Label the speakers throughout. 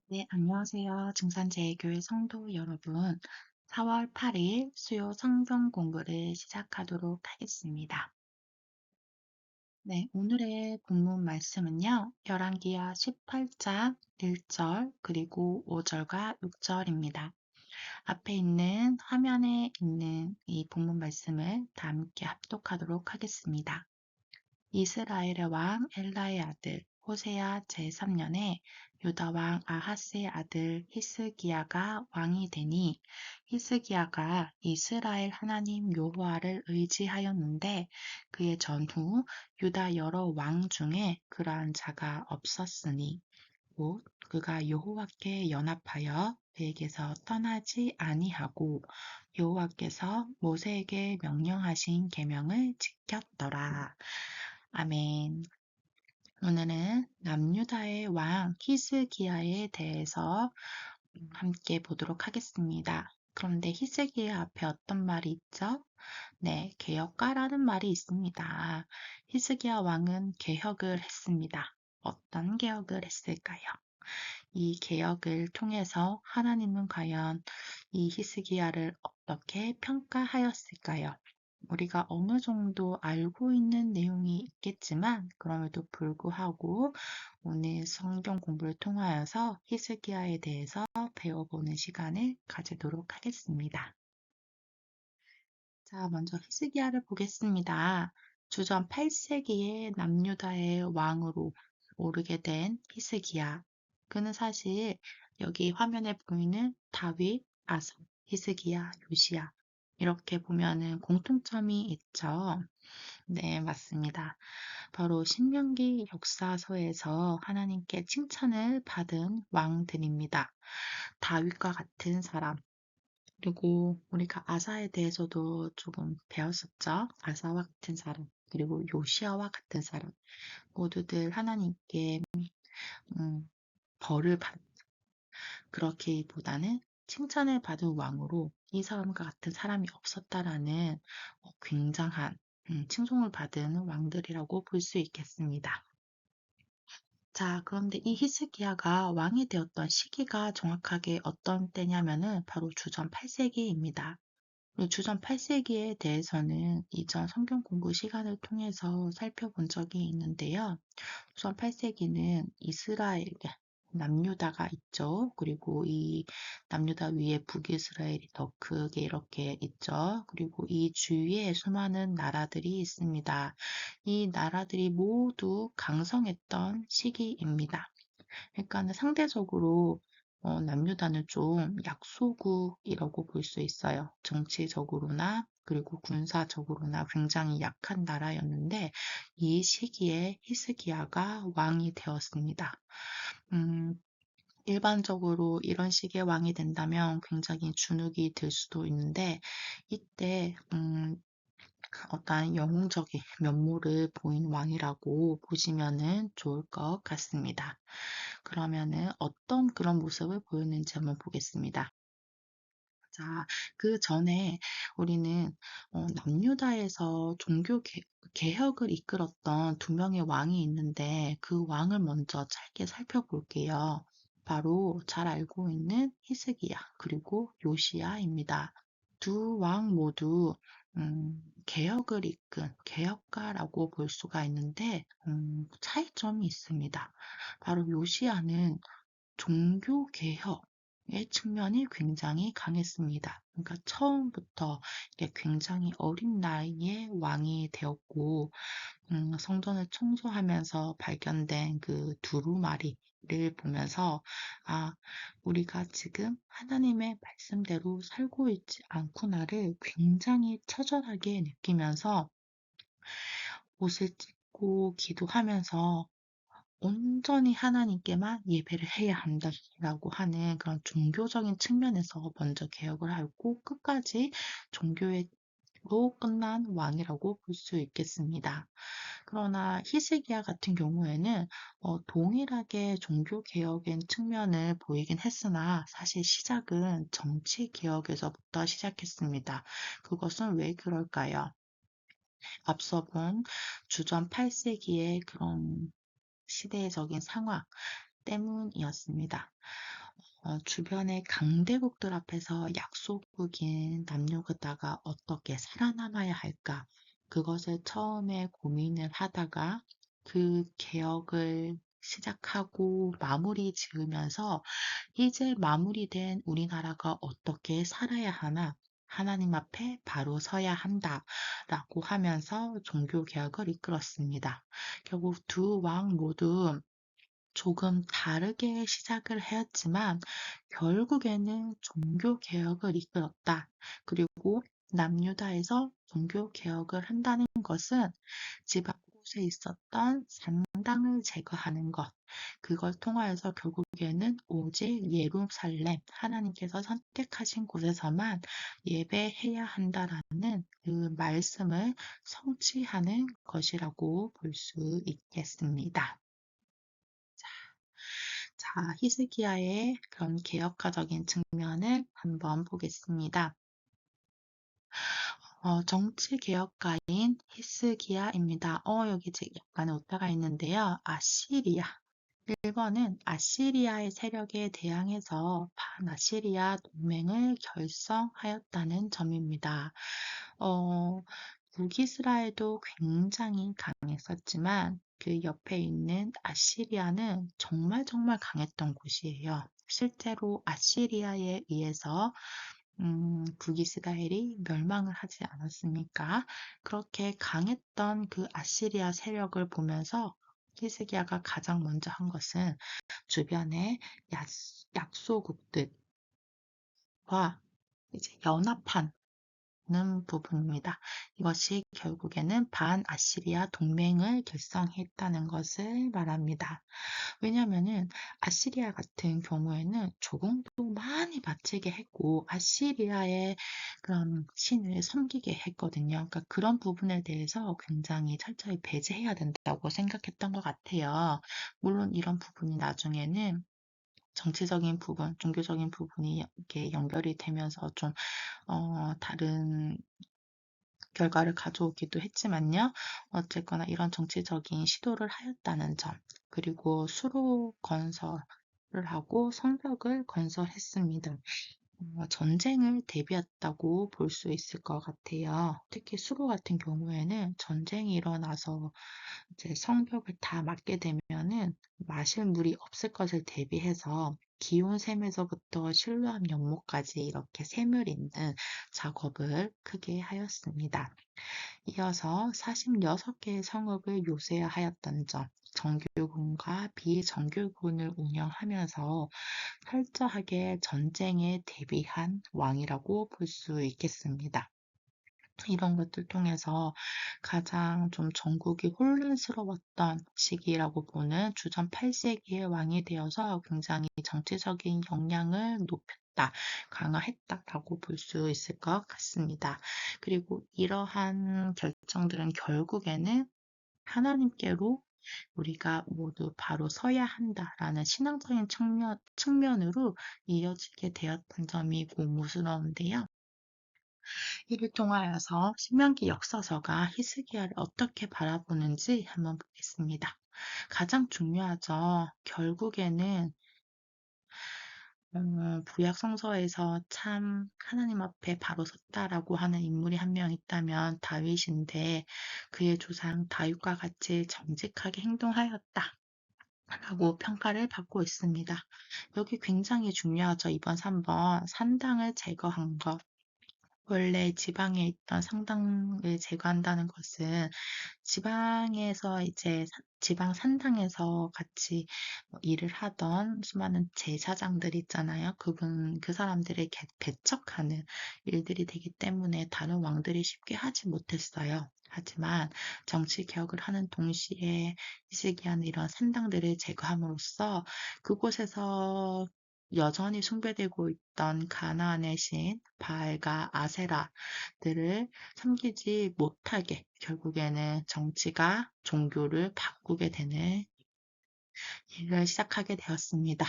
Speaker 1: 네, 안녕하세요. 증산제일교회 성도 여러분. 4월 8일 수요 성경 공부를 시작하도록 하겠습니다. 네, 오늘의 본문 말씀은요. 열왕기하 18장 1절 그리고 5절과 6절입니다. 앞에 있는 화면에 있는 이 본문 말씀을 다 함께 합독하도록 하겠습니다. 이스라엘의 왕 엘라의 아들 호세아 제3년에 유다 왕 아하스의 아들 히스기야가 왕이 되니 히스기야가 이스라엘 하나님 여호와를 의지하였는데 그의 전후 유다 여러 왕 중에 그러한 자가 없었으니 곧 그가 여호와께 연합하여 그에게서 떠나지 아니하고 여호와께서 모세에게 명령하신 계명을 지켰더라. 아멘. 오늘은 남유다의 왕 히스기야에 대해서 함께 보도록 하겠습니다. 그런데 히스기야 앞에 어떤 말이 있죠? 네, 개혁가라는 말이 있습니다. 히스기야 왕은 개혁을 했습니다. 어떤 개혁을 했을까요? 이 개혁을 통해서 하나님은 과연 이 히스기야를 어떻게 평가하였을까요? 우리가 어느 정도 알고 있는 내용이 있겠지만 그럼에도 불구하고 오늘 성경 공부를 통하여서 히스기야에 대해서 배워보는 시간을 가지도록 하겠습니다. 자, 먼저 히스기야를 보겠습니다. 주전 8세기에 남유다의 왕으로 오르게 된 히스기야. 그는 사실 여기 화면에 보이는 다윗, 아사, 히스기야, 요시야 이렇게 보면은 공통점이 있죠. 네, 맞습니다. 바로 신명기 역사서에서 하나님께 칭찬을 받은 왕들입니다. 다윗과 같은 사람, 그리고 우리가 아사에 대해서도 조금 배웠었죠. 아사와 같은 사람, 그리고 요시아와 같은 사람, 모두들 하나님께 벌을 받, 그렇기보다는 칭찬을 받은 왕으로 이 사람과 같은 사람이 없었다라는 굉장한 칭송을 받은 왕들이라고 볼 수 있겠습니다. 자, 그런데 이 히스기야가 왕이 되었던 시기가 정확하게 어떤 때냐면은 바로 주전 8세기입니다. 주전 8세기에 대해서는 이전 성경 공부 시간을 통해서 살펴본 적이 있는데요. 주전 8세기는 이스라엘, 남유다가 있죠. 그리고 이 남유다 위에 북이스라엘이 더 크게 이렇게 있죠. 그리고 이 주위에 수많은 나라들이 있습니다. 이 나라들이 모두 강성했던 시기입니다. 그러니까 상대적으로 남유다는 좀 약소국이라고 볼 수 있어요. 정치적으로나 그리고 군사적으로나 굉장히 약한 나라였는데 이 시기에 히스기야가 왕이 되었습니다. 음, 일반적으로 이런 식의 왕이 된다면 굉장히 주눅이 들 수도 있는데 이때 어떤 영웅적인 면모를 보인 왕이라고 보시면은 좋을 것 같습니다. 그러면은 어떤 그런 모습을 보였는지 한번 보겠습니다. 자, 그 전에 우리는 남유다에서 개혁을 이끌었던 두 명의 왕이 있는데 그 왕을 먼저 짧게 살펴볼게요. 바로 잘 알고 있는 히스기야 그리고 요시야입니다. 두 왕 모두 개혁을 이끈 개혁가라고 볼 수가 있는데 차이점이 있습니다. 바로 요시야는 종교 개혁의 측면이 굉장히 강했습니다. 그러니까 처음부터 이게 굉장히 어린 나이에 왕이 되었고, 성전을 청소하면서 발견된 그 두루마리를 보면서, 아, 우리가 지금 하나님의 말씀대로 살고 있지 않구나를 굉장히 처절하게 느끼면서 옷을 찢고 기도하면서 온전히 하나님께만 예배를 해야 한다라고 하는 그런 종교적인 측면에서 먼저 개혁을 하고 끝까지 종교로 끝난 왕이라고 볼 수 있겠습니다. 그러나 히스기야 같은 경우에는 동일하게 종교 개혁의 측면을 보이긴 했으나 사실 시작은 정치 개혁에서부터 시작했습니다. 그것은 왜 그럴까요? 앞서 본 주전 8세기의 그런 시대적인 상황, 때문이었습니다. 주변의 강대국들 앞에서 약소국인 남녀가다가 어떻게 살아남아야 할까? 그것을 처음에 고민을 하다가 그 개혁을 시작하고 마무리 지으면서 이제 마무리된 우리나라가 어떻게 살아야 하나? 하나님 앞에 바로 서야 한다. 라고 하면서 종교개혁을 이끌었습니다. 결국 두 왕 모두 조금 다르게 시작을 하였지만 결국에는 종교개혁을 이끌었다. 그리고 남유다에서 종교개혁을 한다는 것은 지방 곳에 있었던 산당을 제거하는 것, 그걸 통하여서 결국에는 오직 예루살렘, 하나님께서 선택하신 곳에서만 예배해야 한다라는 그 말씀을 성취하는 것이라고 볼 수 있겠습니다. 자, 히스기야의 그런 개혁가적인 측면을 한번 보겠습니다. 정치 개혁가인 히스기야입니다. 여기 지금 약간의 오타가 있는데요. 아시리아. 1번은 아시리아의 세력에 대항해서 반아시리아 동맹을 결성하였다는 점입니다. 어, 북이스라엘도 굉장히 강했었지만 그 옆에 있는 아시리아는 정말 정말 강했던 곳이에요. 실제로 아시리아에 의해서 북이스라엘이 멸망을 하지 않았습니까? 그렇게 강했던 그 아시리아 세력을 보면서 히스기야가 가장 먼저 한 것은 주변의 약소국들과 이제 연합한 부분입니다. 이것이 결국에는 반아시리아 동맹을 결성했다는 것을 말합니다. 왜냐하면은 아시리아 같은 경우에는 조공도 많이 바치게 했고 아시리아의 그런 신을 섬기게 했거든요. 그러니까 그런 부분에 대해서 굉장히 철저히 배제해야 된다고 생각했던 것 같아요. 물론 이런 부분이 나중에는 정치적인 부분, 종교적인 부분이 이렇게 연결이 되면서 좀 다른 결과를 가져오기도 했지만요. 어쨌거나 이런 정치적인 시도를 하였다는 점, 그리고 수로 건설을 하고 성벽을 건설했습니다. 전쟁을 대비했다고 볼 수 있을 것 같아요. 특히 수로 같은 경우에는 전쟁이 일어나서 이제 성벽을 다 막게 되면은 마실 물이 없을 것을 대비해서 기온 샘에서부터 실로암 연못까지 이렇게 샘을 잇는 작업을 크게 하였습니다. 이어서 46개의 성읍을 요새하였던 점, 정규군과 비정규군을 운영하면서 철저하게 전쟁에 대비한 왕이라고 볼 수 있겠습니다. 이런 것들 통해서 가장 좀 전국이 혼란스러웠던 시기라고 보는 주전 8세기의 왕이 되어서 굉장히 정치적인 역량을 높였다, 강화했다라고 볼 수 있을 것 같습니다. 그리고 이러한 결정들은 결국에는 하나님께로 우리가 모두 바로 서야 한다라는 신앙적인 측면으로 이어지게 되었던 점이 고무스러운데요. 이를 통하여서 신명기 역사서가 히스기야를 어떻게 바라보는지 한번 보겠습니다. 가장 중요하죠. 결국에는 구약 성서에서 참 하나님 앞에 바로 섰다라고 하는 인물이 한 명 있다면 다윗인데 그의 조상 다윗과 같이 정직하게 행동하였다. 라고 평가를 받고 있습니다. 여기 굉장히 중요하죠. 이번 3번 산당을 제거한 것. 원래 지방에 있던 상당을 제거한다는 것은 지방에서 이제 지방 산당에서 같이 일을 하던 수많은 제사장들 있잖아요. 그 사람들을 배척하는 일들이 되기 때문에 다른 왕들이 쉽게 하지 못했어요. 하지만 정치 개혁을 하는 동시에 히스기야는 이런 산당들을 제거함으로써 그곳에서 여전히 숭배되고 있던 가나안의 신 바알과 아세라들을 섬기지 못하게 결국에는 정치가 종교를 바꾸게 되는 일을 시작하게 되었습니다.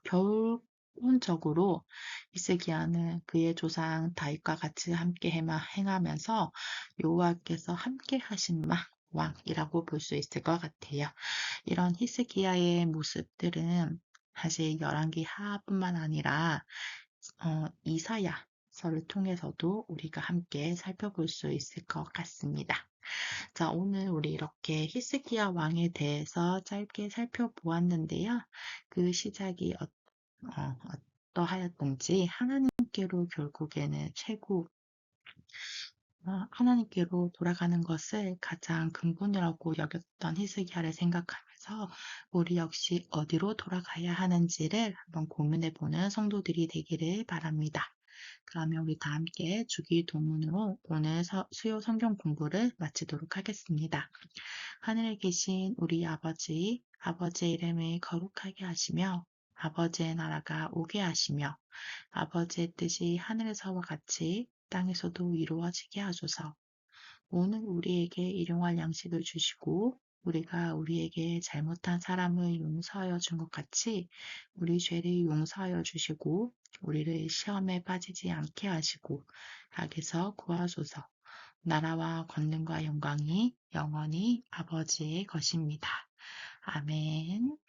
Speaker 1: 결론적으로 히스기야는 그의 조상 다윗과 같이 함께 행하면서 여호와께서 함께 하신 바 왕이라고 볼 수 있을 것 같아요. 이런 히스기야의 모습들은 사실 열왕기 하뿐만 아니라 이사야서를 통해서도 우리가 함께 살펴볼 수 있을 것 같습니다. 자, 오늘 우리 이렇게 히스기야 왕에 대해서 짧게 살펴보았는데요. 그 시작이 어떠하였던지 하나님께로 결국에는 하나님께로 돌아가는 것을 가장 근본이라고 여겼던 히스기야를 생각하면서 우리 역시 어디로 돌아가야 하는지를 한번 고민해보는 성도들이 되기를 바랍니다. 그러면 우리 다 함께 주기도문으로 오늘 수요 성경 공부를 마치도록 하겠습니다. 하늘에 계신 우리 아버지, 아버지의 이름을 거룩하게 하시며 아버지의 나라가 오게 하시며 아버지의 뜻이 하늘에서와 같이 땅에서도 이루어지게 하소서. 오늘 우리에게 일용할 양식을 주시고 우리가 우리에게 잘못한 사람을 용서하여 준 것 같이 우리 죄를 용서하여 주시고 우리를 시험에 빠지지 않게 하시고 악에서 구하소서. 나라와 권능과 영광이 영원히 아버지의 것입니다. 아멘.